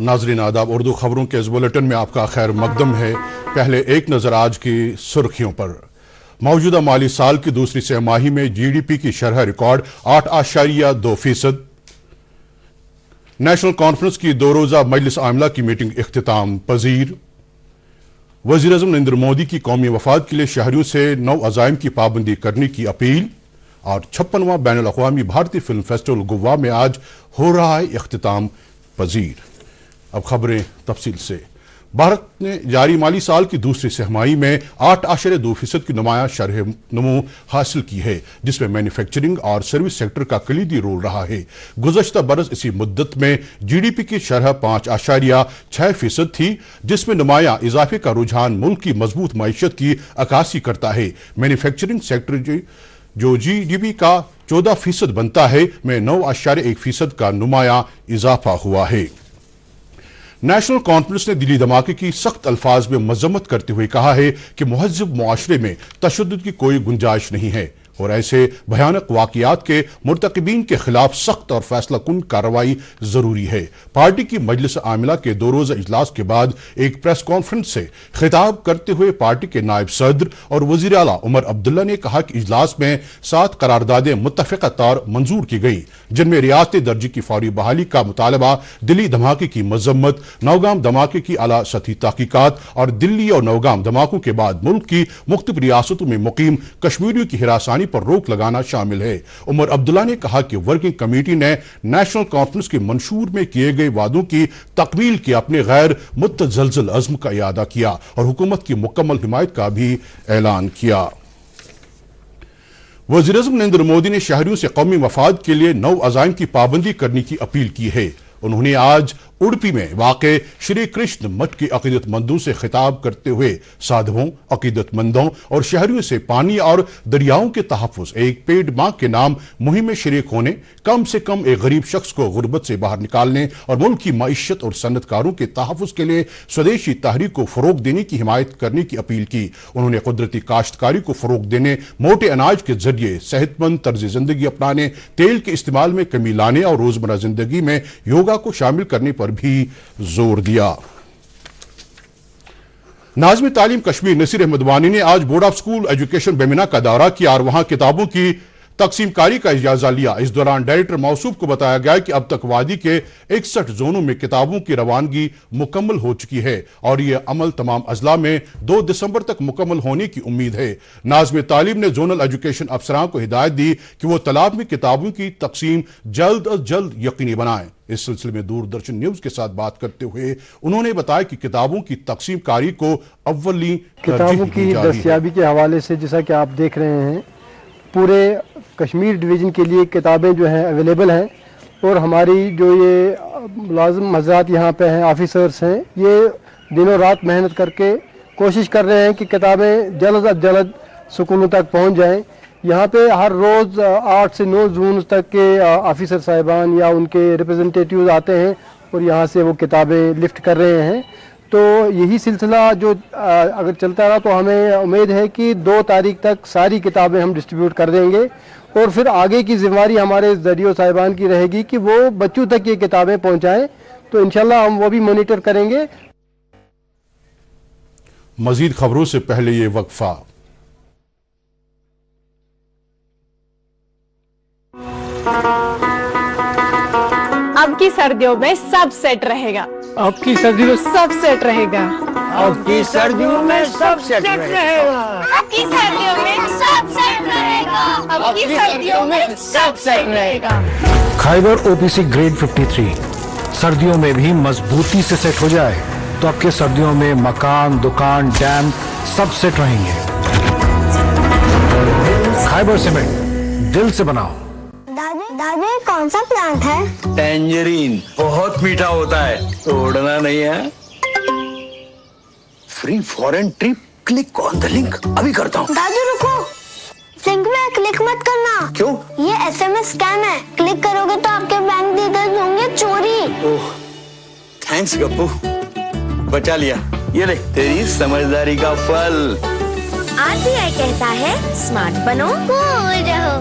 नाज़रीन आदाब, उर्दू खबरों के इस बुलेटिन में आपका खैर मकदम है। पहले एक नज़र आज की सुर्खियों पर। मौजूदा माली साल की दूसरी तिमाही में GDP की शरह रिकॉर्ड 8.2%। नेशनल कॉन्फ्रेंस की 2 रोज़ा मजलिस आमला की मीटिंग इख्तिताम पजीर। वज़ीर-ए-आज़म नरेंद्र मोदी की कौमी वफाद के लिए शहरियों से 9 अज़ाइम की पाबंदी करने की अपील। और 56वां बैनुल अक़वामी भारतीय फिल्म फेस्टिवल गोवा में आज हो रहा है इख्तिताम पजीर। अब खबरें तफसील से। भारत ने जारी माली साल की दूसरी तिमाही में 8.2% की नुमाया शरह नमू हासिल की है, जिसमें मैन्युफैक्चरिंग और सर्विस सेक्टर का कलीदी रोल रहा है। गुज़श्ता बरस इसी मुद्दत में GDP की शरह 5.6% थी, जिसमें नुमाया इजाफे का रुझान मुल्क की मजबूत मईशत की अक्कासी करता है। मैन्युफैक्चरिंग सेक्टर जो GDP का 14% बनता है, में 9.1% का नुमाया इजाफा हुआ है। नेशनल कॉन्फ्रेंस ने दिल्ली धमाके की सख्त अल्फाज में मजम्मत करते हुए कहा है कि मुहज़्ज़ब मुआशरे में तशद्दुद की कोई गुंजाइश नहीं है और ऐसे भयानक वाक़ियात के मुर्तकिबीन के खिलाफ सख्त और फैसला कुन कार्रवाई जरूरी है। पार्टी की मजलिस आमिला के 2 रोज़ा इजलास के बाद एक प्रेस कॉन्फ्रेंस से खिताब करते हुए पार्टी के नायब सदर और वज़ीर आला उमर अब्दुल्ला ने कहा कि इजलास में 7 करारदादें मुत्तफ़िक़ा तौर मंजूर की गई, जिनमें रियासती दर्जे की फौरी बहाली का मुतालबा, दिल्ली धमाके की मजम्मत, नौगाम धमाके की आला सतही तहकीकात और दिल्ली और नौगाम धमाकों के बाद मुल्क की मुख्तलिफ रियासतों में मुकीम कश्मीरियों की हिरासानी पर रोक लगाना शामिल है। उमर अब्दुल्ला ने कहा कि वर्किंग कमेटी ने नेशनल कॉन्फ्रेंस के मंशूर में किए गए वादों की तकमील के अपने गैर मुतज़लज़ल अज़्म का इयादा किया और हुकूमत की मुकम्मल हिमायत का भी ऐलान किया। वज़ीर-ए-आज़म नरेंद्र मोदी ने शहरियों से कौमी मफाद के लिए 9 अज़ाइम की पाबंदी करने की अपील की है। उन्होंने आज उड़पी में वाक़े श्री कृष्ण मठ की अक़ीदतमंदों से खिताब करते हुए साधुओं, अक़ीदतमंदों और शहरियों से पानी और दरियाओं के तहफ़्फ़ुज़ एक पेड़ माँ के नाम मुहिम में शरीक होने, कम से कम एक गरीब शख्स को गुर्बत से बाहर निकालने और मुल्क की मईशत और सनतकारों के तहफ़्फ़ुज़ के लिए स्वदेशी तहरीक को फ़रोग़ देने की हिमायत करने की अपील की। उन्होंने कुदरती काश्तकारी को फ़रोग़ देने, मोटे अनाज के जरिए सेहतमंद तर्ज़ ज़िंदगी अपनाने, तेल के इस्तेमाल में कमी लाने और रोज़मर्रा ज़िंदगी में योगा को शामिल करने पर भी जोर दिया। नाज़िम तालीम कश्मीर नसीर अहमद वानी ने आज board of school education Bemina का दौरा किया और वहां किताबों की तकसीम कारी का जायजा लिया। इस दौरान डायरेक्टर मौसूफ को बताया गया कि अब तक वादी के 61 जोनों में किताबों की रवानगी मुकम्मल हो चुकी है और यह अमल तमाम अजला में 2 दिसंबर तक मुकम्मल होने की उम्मीद है। नाज़िम तालीम ने जोनल एजुकेशन अफसरान को हिदायत दी कि वो तालाब में किताबों की तकसीम जल्द अज जल्द यकीनी बनाएं। इस सिलसिले में दूरदर्शन न्यूज के साथ बात करते हुए उन्होंने बताया कि किताबों की तकसीम कारी को अव्वली किताबों की दस्तयाबी के हवाले से जैसा कि आप देख रहे हैं, पूरे कश्मीर डिवीज़न के लिए किताबें जो हैं अवेलेबल हैं और हमारी जो ये मुलाजिम हज़रात यहाँ पे हैं, ऑफिसर्स हैं, ये दिनों रात मेहनत करके कोशिश कर रहे हैं कि किताबें जल्द अज जल्द स्कूलों तक पहुँच जाएँ। यहाँ पे हर रोज़ 8 से 9 जून तक के ऑफिसर साहिबान या उनके रिप्रेजेंटेटिव्स आते हैं और यहाँ से वो किताबें लिफ्ट कर रहे हैं। तो यही सिलसिला जो अगर चलता रहा तो हमें उम्मीद है कि 2 तारीख तक सारी किताबें हम डिस्ट्रीब्यूट कर देंगे और फिर आगे की जिम्मेदारी हमारे जरियो साहिबान की रहेगी कि वो बच्चों तक ये किताबें पहुँचाएँ। तो इंशाल्लाह हम वो भी मॉनिटर करेंगे। मजीद खबरों से पहले ये वक्फा। अब की सर्दियों में सब सेट रहेगा। अब की सर्दियों में सब सेट रहेगा। अब की सर्दियों में सब सेट रहेगा। अब की सर्दियों में सब सेट रहेगा। अब की सर्दियों में सब सेट रहेगा। खाइबर OPC ग्रेड 53 सर्दियों में भी मजबूती से सेट हो जाए तो आपके सर्दियों में मकान, दुकान, डैम सब सेट रहेंगे। खाइबर सीमेंट, दिल से बनाओ। दादी कौन सा प्लांट है? टेंजरीन, बहुत मीठा होता है, तोड़ना नहीं है। Free foreign trip, click on the link, अभी करता हूँ। दादी रुको, लिंक में क्लिक मत करना। क्यों? ये SMS स्कैम है, क्लिक करोगे तो आपके बैंक डिटेल्स होंगे चोरी। ओह, थैंक्स गप्पू, बचा लिया। ये ले तेरी समझदारी का फल। RBI कहता है स्मार्ट बनो, कूल रहो।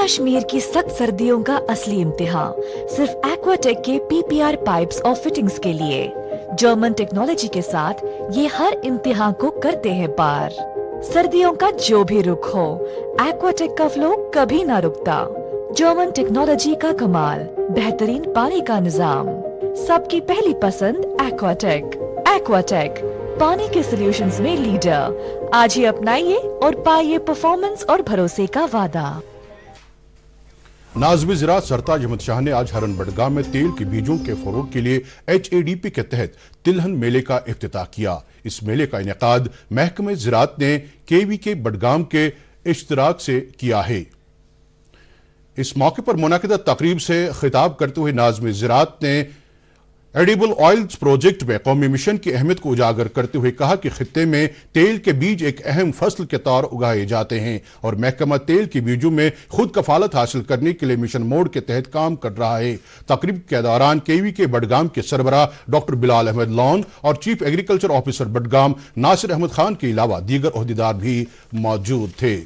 कश्मीर की सख्त सर्दियों का असली इम्तिहान सिर्फ एक्वाटेक के PPR पाइप्स और फिटिंग्स के लिए। जर्मन टेक्नोलॉजी के साथ ये हर इम्तिहान को करते हैं पार। सर्दियों का जो भी रुख हो, एक्वाटेक का फ्लो कभी ना रुकता। जर्मन टेक्नोलॉजी का कमाल, बेहतरीन पानी का निजाम, सबकी पहली पसंद एक्वाटेक। एक्वाटेक, पानी के सॉल्यूशंस में लीडर। आज ही अपनाइए और पाइए परफॉर्मेंस और भरोसे का वादा। नाज़िम ज़राअत सरताज अहमद शाह ने आज हरन बडगाम में तेल के बीजों के फरोग के लिए HADP के तहत तिलहन मेले का इफ्तिताह किया। इस मेले का इनेकाद महकमे ज़राअत ने KVK बडगाम के इश्तराक से किया है। इस मौके पर मुनाकिदा तकरीब से खिताब करते हुए नाज़िम ज़राअत ने एडिबल ऑयल्स प्रोजेक्ट में कौमी मिशन की अहमियत को उजागर करते हुए कहा कि खित्ते में तेल के बीज एक अहम फसल के तौर उगाए जाते हैं और महकमा तेल के बीजों में खुद कफालत हासिल करने के लिए मिशन मोड के तहत काम कर रहा है। तकरीब के दौरान KVK बडगाम के सरबराह डॉक्टर बिलाल अहमद लॉन और chief agriculture officer Budgam Nasir Ahmed Khan के अलावा दीगर ओहदेदार भी मौजूद थे।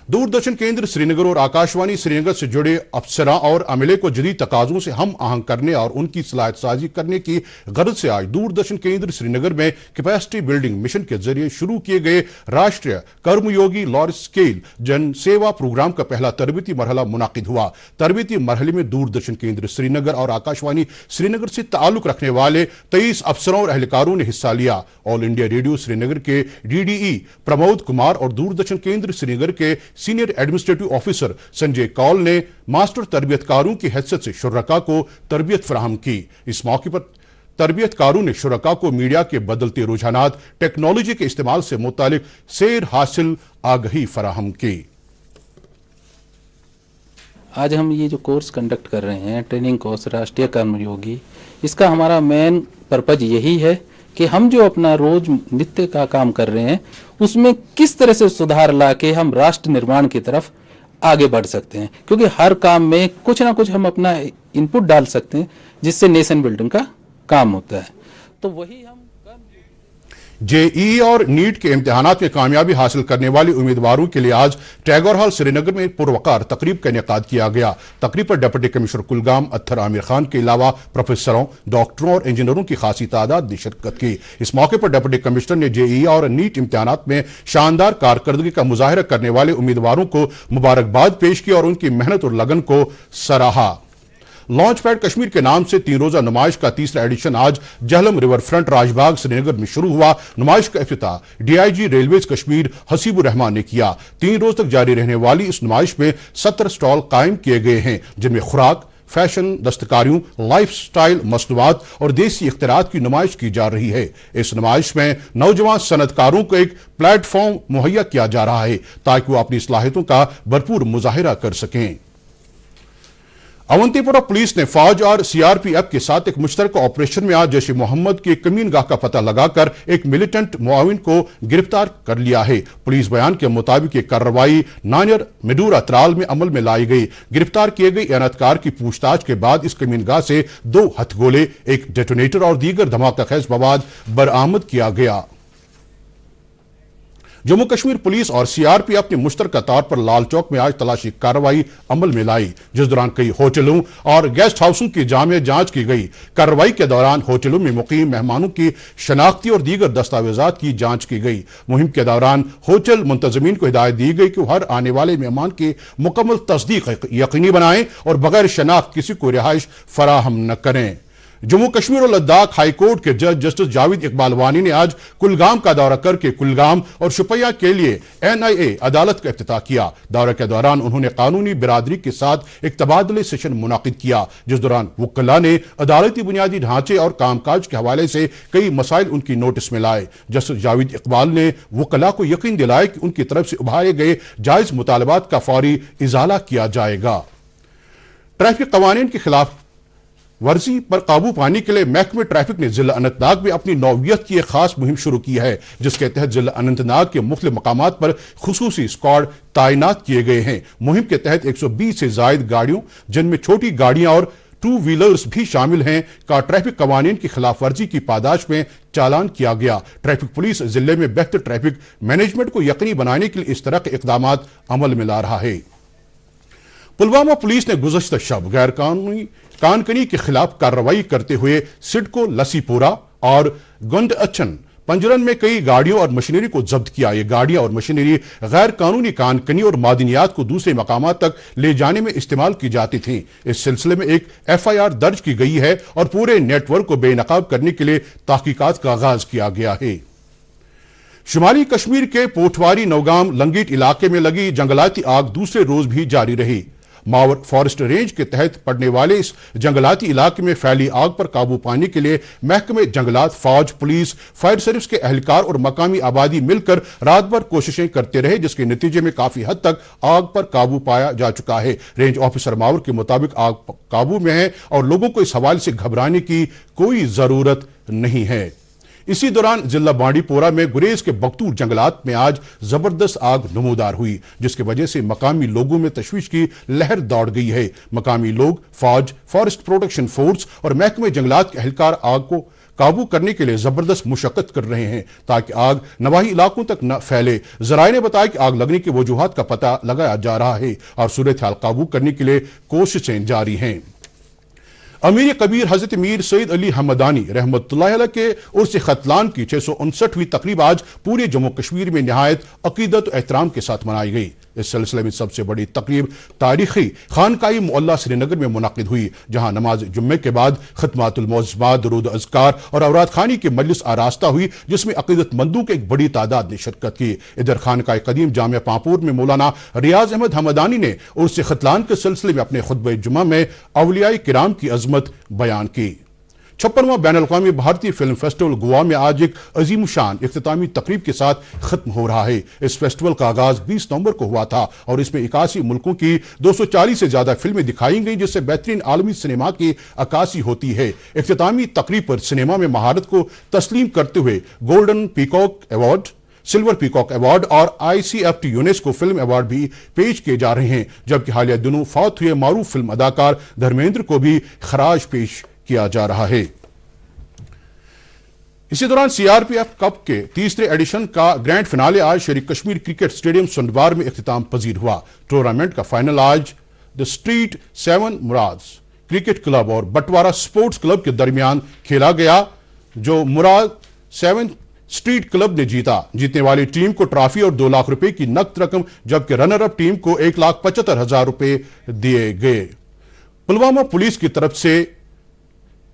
दूरदर्शन केंद्र श्रीनगर और आकाशवाणी श्रीनगर से जुड़े अफसरां और अमले को जदीद तकाजों से हम आहंग करने और उनकी सलाहियत साजी करने की गरज से आज दूरदर्शन केंद्र श्रीनगर में कैपेसिटी बिल्डिंग मिशन के जरिए शुरू किए गए राष्ट्रीय कर्मयोगी लार्ज स्केल जन सेवा प्रोग्राम का पहला तरबीती मरहला मुनाकिद हुआ। तरबीती मरहले में दूरदर्शन केंद्र श्रीनगर और आकाशवाणी श्रीनगर से ताल्लुक रखने वाले 23 अफसरों और एहलकारों ने हिस्सा लिया। ऑल इंडिया रेडियो श्रीनगर के DDE प्रमोद कुमार और दूरदर्शन केंद्र श्रीनगर के senior administrative officer Sanjay Kaul ने मास्टर तरबियतकारों की हैसियत से शुरका को तरबियत फराहम की। इस मौके पर तरबियतकारों ने शुरका को मीडिया के बदलते रुझानात, टेक्नोलॉजी के इस्तेमाल से मुतालिक सेर हासिल आगही फराहम की। आज हम ये जो कोर्स कंडक्ट कर रहे हैं, ट्रेनिंग कोर्स राष्ट्रीय कर्मयोगी, इसका हमारा मेन पर्पज यही है कि हम जो अपना रोज नित्य का काम कर रहे हैं उसमें किस तरह से सुधार लाके हम राष्ट्र निर्माण की तरफ आगे बढ़ सकते हैं, क्योंकि हर काम में कुछ ना कुछ हम अपना इनपुट डाल सकते हैं जिससे नेशन बिल्डिंग का काम होता है। तो वही हम JEE और नीट के इम्तिहानात में कामयाबी हासिल करने वाले उम्मीदवारों के लिए आज टैगोर हॉल श्रीनगर में पुरवकार तकरीब का इनेकाद किया गया। तकरीब पर डिप्टी कमिश्नर कुलगाम अत्थर आमिर खान के अलावा प्रोफेसरों, डॉक्टरों और इंजीनियरों की खासी तादाद ने शिरकत की। इस मौके पर डिप्टी कमिश्नर ने JEE और नीट इम्तिहानात में शानदार कारकर्दगी का मुजाहिरा करने वाले उम्मीदवारों को मुबारकबाद पेश की और उनकी मेहनत और लगन को सराहा। लॉन्च पैड कश्मीर के नाम से 3 रोजा नुमाइश का तीसरा एडिशन आज जहलम रिवर फ्रंट राजबाग श्रीनगर में शुरू हुआ। नुमाइश का इफ्तिताह DIG रेलवेज कश्मीर हसीबुर रहमान ने किया। 3 रोज तक जारी रहने वाली इस नुमाइश में 17 स्टॉल कायम किए गए हैं, जिनमें खुराक, फैशन, दस्तकारियों, लाइफ स्टाइल मसनूआत और देसी इख्तिरात की नुमाइश की जा रही है। इस नुमाइश में नौजवान सनतकारों को एक प्लेटफॉर्म मुहैया किया जा रहा है ताकि वो अपनी सलाहियतों का भरपूर मुजाहिरा कर सकें। अवंतीपुरा पुलिस ने फौज और CRPF के साथ एक मुश्तरका ऑपरेशन में आज जैश ए मोहम्मद के कमीन गाह का पता लगाकर एक मिलिटेंट मुआविन को गिरफ्तार कर लिया है। पुलिस बयान के मुताबिक ये कार्रवाई नानियर मेडूरा त्राल में अमल में लाई गई। गिरफ्तार किए गए एनतकार की पूछताछ के बाद इस कमीन गाह से 2 हथगोले, एक डेटोनेटर और दीगर धमाका खेज मवाद बरामद किया गया। जम्मू कश्मीर पुलिस और CRPF ने मुश्तरका तौर पर लाल चौक में आज तलाशी कार्रवाई अमल में लाई, जिस दौरान कई होटलों और गेस्ट हाउसों की जामिया जांच की गई। कार्रवाई के दौरान होटलों में मुकीम मेहमानों की शनाख्ती और दीगर दस्तावेजात की जांच की गई। मुहिम के दौरान होटल मुंतजमीन को हिदायत दी गई कि वो हर आने वाले मेहमान की मुकम्मल तस्दीक यकीनी बनाएं और बगैर शनाख्त किसी को रिहाइश फराहम न करें। जम्मू कश्मीर और लद्दाख हाई कोर्ट के जज जस्टिस जावेद इकबाल वानी ने आज कुलगाम का दौरा करके कुलगाम और शुपिया के लिए NIA अदालत का इफ्तिताह किया। दौरे के दौरान उन्होंने कानूनी बिरादरी के साथ एक तबादले सेशन मुनाकिद किया, जिस दौरान वकला ने अदालती बुनियादी ढांचे और कामकाज के हवाले से कई मसाइल उनकी नोटिस में लाए। जस्टिस जावेद इकबाल ने वकला को यकीन दिलाया कि उनकी तरफ से उभारे गए जायज मुतालबात का फौरी इजाला किया जाएगा। ट्रैफिक कवानीन के खिलाफ वर्जी पर काबू पाने के लिए महकमे ट्रैफिक ने जिला अनंतनाग में अपनी नौवियत की एक खास मुहिम शुरू की है, जिसके तहत जिला अनंतनाग के मुख्तलिफ मकामात पर खुसूसी स्क्वाड तैनात किए गए हैं। मुहिम के तहत 120 से जायद गाड़ियों, जिनमें छोटी गाड़ियां और 2 व्हीलर्स भी शामिल हैं, का ट्रैफिक कवानीन की खिलाफ वर्जी की पादाश में चालान किया गया। ट्रैफिक पुलिस जिले में बेहतर ट्रैफिक मैनेजमेंट को यकीनी बनाने के लिए इस तरह के इकदाम अमल में ला रहा है। पुलवामा पुलिस ने गुज़श्ता शब गैर कानूनी कानकनी के खिलाफ कार्रवाई करते हुए सिडको, लसीपुरा और गुंड अचन पंजरन में कई गाड़ियों और मशीनरी को जब्त किया। ये गाड़ियां और मशीनरी गैर कानूनी कानकनी और मादनियात को दूसरे मकामात तक ले जाने में इस्तेमाल की जाती थी। इस सिलसिले में एक FIR दर्ज की गई है और पूरे नेटवर्क को बेनकाब करने के लिए तहकीकात का आगाज किया गया है। शुमाली कश्मीर के पोठवारी, नौगाम, लंगीट इलाके में लगी जंगलाती आग दूसरे रोज भी जारी रही। मावर फॉरेस्ट रेंज के तहत पड़ने वाले इस जंगलाती इलाके में फैली आग पर काबू पाने के लिए महकमे जंगलात, फौज, पुलिस, फायर सर्विस के एहलकार और मकामी आबादी मिलकर रात भर कोशिशें करते रहे, जिसके नतीजे में काफी हद तक आग पर काबू पाया जा चुका है। रेंज ऑफिसर मावर के मुताबिक आग काबू में है और लोगों को इस हवाले से घबराने की कोई जरूरत नहीं है। इसी दौरान जिला बांडीपोरा में गुरेज के बख्तूर जंगलात में आज जबरदस्त आग नमूदार हुई, जिसकी वजह से मकामी लोगों में तशवीश की लहर दौड़ गई है। मकामी लोग, फौज, फॉरेस्ट प्रोटेक्शन फोर्स और महकमे जंगलात के एहलकार आग को काबू करने के लिए जबरदस्त मुशक्कत कर रहे हैं ताकि आग नवाही इलाकों तक न फैले। जराये ने बताया कि आग लगने की वजूहात का पता लगाया जा रहा है और सूरत हाल काबू करने के लिए कोशिशें जारी हैं। अमीर कबीर हजरत मीर सईद अली हमदानी रहमतुल्लाह अलैह के उर्स खतलान की 659वीं तकरीब आज पूरे जम्मू कश्मीर में निहायत अकीदत और एहतराम के साथ मनाई गई। इस सिलसिले में सबसे बड़ी तकरीब तारीखी खानकाई मुअल्ला श्रीनगर में मुनक़िद हुई, जहां नमाज जुम्मे के बाद खिदमातुल मुअज़्ज़मात, दुरूद अज़कार और औरात खानी की मजलिस आरास्ता हुई, जिसमें अक़ीदतमंदों की एक बड़ी तादाद ने शिरकत की। इधर खानकाए कदीम जामिया पांपोर में मौलाना रियाज अहमद हमदानी ने उर्स खतलान के सिलसिले में अपने खुतबे जुमा में औलियाए किराम की अजमत बयान की। 56वां बैनुल-अक़वामी भारतीय फिल्म फेस्टिवल गोवा में आज एक अजीम शान इख्तितामी तकरीब के साथ खत्म हो रहा है। इस फेस्टिवल का आगाज 20 नवंबर को हुआ था और इसमें 81 मुल्कों की 240 से ज्यादा फिल्में दिखाई गई, जिससे बेहतरीन आलमी सिनेमा की अक्कासी होती है। इख्तितामी तकरीब पर सिनेमा में महारत को तस्लीम करते हुए golden peacock award, silver peacock award और ICFT यूनेस्को फिल्म अवार्ड भी पेश किए जा रहे हैं, जबकि हालिया दिनों फौत हुए मारूफ फिल्म अदाकार धर्मेंद्र को भी खराज पेश किया जा रहा है। इसी दौरान CRPF कप के तीसरे एडिशन का ग्रैंड फिनाले आज शेर कश्मीर क्रिकेट स्टेडियम सुंडवार में इख्तिताम पजीर हुआ। टूर्नामेंट का फाइनल आज the street 7 Murad cricket club और बटवारा स्पोर्ट्स क्लब के दरमियान खेला गया, जो मुराद 7 स्ट्रीट क्लब ने जीता। जीतने वाली टीम को ट्रॉफी और 2 लाख रुपए की नकद रकम, जबकि रनर अप टीम को 1,75,000 रुपए दिए गए। पुलवामा पुलिस की तरफ से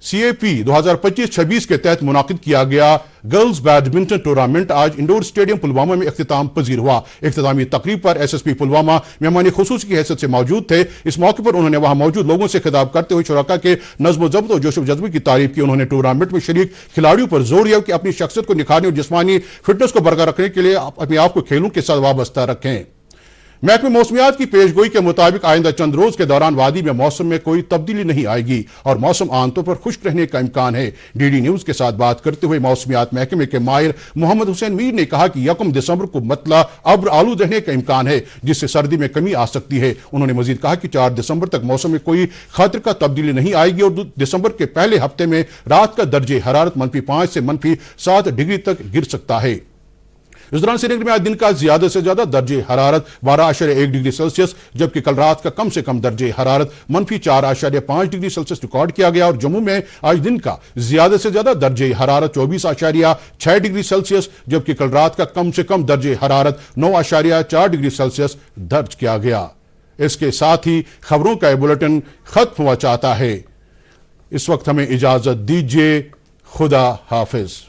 CAP 2025-26 के तहत मुनाकिद किया गया गर्ल्स बैडमिंटन टूर्नामेंट आज इंडोर स्टेडियम पुलवामा में इख्तिताम पजीर हुआ। इख्तितामी तकरीब पर SSP पुलवामा मेहमान खुसूसी की हैसियत से मौजूद थे। इस मौके पर उन्होंने वहां मौजूद लोगों से खिताब करते हुए शुरका के नज़्म ज़ब्त और जोश जज्बे की तारीफ की। उन्होंने टूर्नामेंट में शरीक खिलाड़ियों पर जोर दिया कि अपनी शख्सियत को निखारने और जिस्मानी फिटनेस को बरकरार रखने के लिए अपने आप को खेलों के साथ वाबस्ता रखें। महकमे मौसमियात की पेशगोई के मुताबिक आइंदा चंद रोज के दौरान वादी में मौसम में कोई तब्दीली नहीं आएगी और मौसम आमतौर पर खुश्क रहने का इम्कान है। DD न्यूज के साथ बात करते हुए मौसमियात महकमे के माहिर मोहम्मद हुसैन मीर ने कहा कि 1 दिसंबर को मतला अब्र आलूद रहने का इम्कान है, जिससे सर्दी में कमी आ सकती है। उन्होंने मजीद कहा कि 4 दिसंबर तक मौसम में कोई खातिर का तब्दीली नहीं आएगी और 2 दिसंबर के पहले हफ्ते में रात का दर्जे हरारत -5 से -7 डिग्री तक गिर सकता है। इस दौरान श्रीनगर में आज दिन का ज्यादा से ज्यादा दर्जे हरारत 12.1 डिग्री सेल्सियस, जबकि कल रात का कम से कम दर्जे हरारत -4.5 डिग्री सेल्सियस रिकॉर्ड किया गया और जम्मू में आज दिन का ज्यादा से ज्यादा दर्जे हरारत 24.6 डिग्री सेल्सियस, जबकि कल रात का कम से कम दर्जे हरारत 9.4 डिग्री सेल्सियस दर्ज किया गया। इसके साथ ही खबरों का बुलेटिन खत्म हुआ चाहता है। इस वक्त हमें इजाजत दीजिए। खुदा हाफिज।